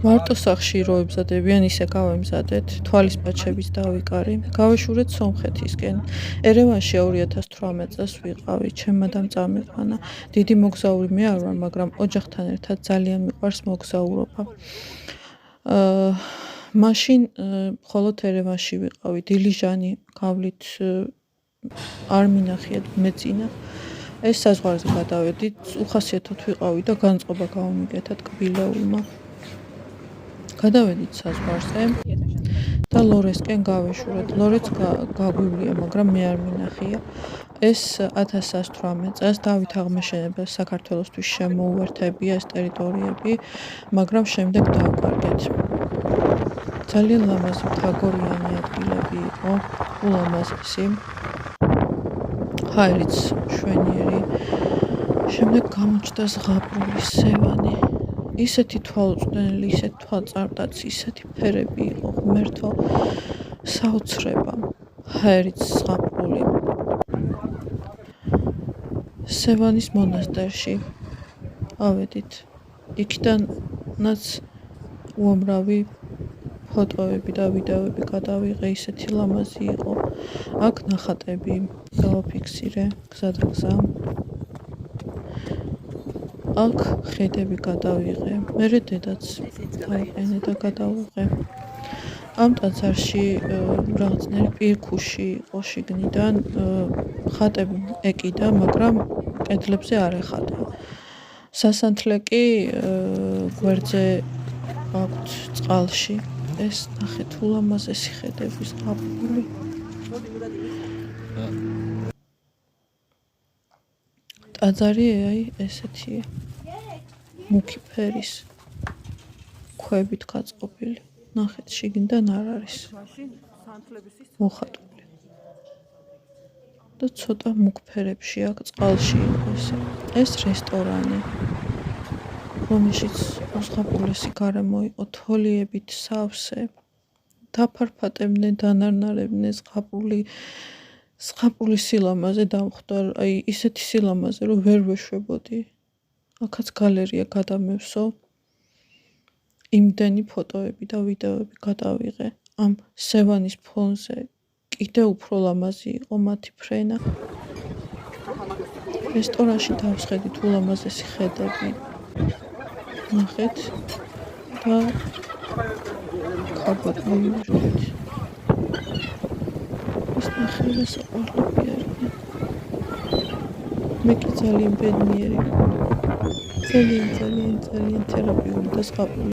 მარტო სახში რო ემზადებიან, ისე გავემზადეთ, თვალის პაჩებიც დავიკარი, გავეშურეთ სომხეთისკენ. ერევანში 2018 წელს ვიყავი, ჩემმა დამ წამიყვანა. დიდი მოგზაური მე არ ვარ, მაგრამ ოჯახთან ერთად ძალიან მიყვარს მოგზაურობა. მაშინ მხოლოდ ერევანში ვიყავი, დილიჟანი გავლით არ მინახიათ მეწინა. ეს საზღვარზე გადავედით, უხასიათოდ ვიყავი და განწყობა გავამიგეთ კბილეულმა. გადავედით საზღვარზე და ლორესკენ გავეშურეთ. ლორეც გაგვივლია, მაგრამ მე არ მინახია. ეს 1118 წელს დავით აღმაშენებელს საქართველოსთვის შემოუერთებია ეს ტერიტორიები, მაგრამ შემდეგ დავკარგეთ. ძალიან ლამაზი მთაგორიანი ადგილები იყო, ულამაზესი. ჰაერიც მშვენიერი. შემდეგ გამოჩნდა ზღაპრული სევანი. ისეთი თვალუწვდენელი, ისეთი თვალწარდაცი, ისეთი ფერები იყო, ღმერთო, საოცრება. ჰაერიც ზღაპრული. სევანის მონასტერში ავედით. იქიდანაც უამრავი ფოტოები და ვიდეოები გადავიღე, ისეთი ლამაზი იყო. აქ ნახატები გავაფიქსირე, გზადაგზა. აქ ხედები გადავიღე, მერე დედაც დავიყენე და გადავუღე. ამ ტაძარში რაღაცნაირი პირქუში იყო შიგნიდან, ხატები ეკიდა, მაგრამ კედლებზე არ ეხატა. სასანთლე კი გვერდზე აქვთ წყალში. ეს ნახეთ ულამაზესი ხედები ზღაპრული. ტაძარი აი ესეთია. მუქი ფერის ქვებით გაწყობილი. ნახეთ, შიგნიდან არ არის მოხატული. და ცოტა მუქ ფერებში აქ წყალში იყო ესე. ეს რესტორანი, რომელშიც უზღაპულესი გარემო იყო, თოლიებით სავსე. დაფარფატებდნენ, დანარნარებდნენ ზღაპრული სილამაზე დამხვდა, აი ისეთი სილამაზე, რომ ვერ ვეშვებოდი. აქაც გალერეა გადამევსო. იმდენი ფოტოები და ვიდეოები გადავიღე. ამ სევანის ფონზე კიდე უფრო ლამაზი იყო მათი ფრენა. რესტორანში დავსხედით ულამაზესი ხედები. ნახეთ და ქარბად მივიღეთ. ეს ნახევრა საყვარლები არიან. მე კი ძალიან ბედნიერი. ძალიან თერაპიული და ზღაპრული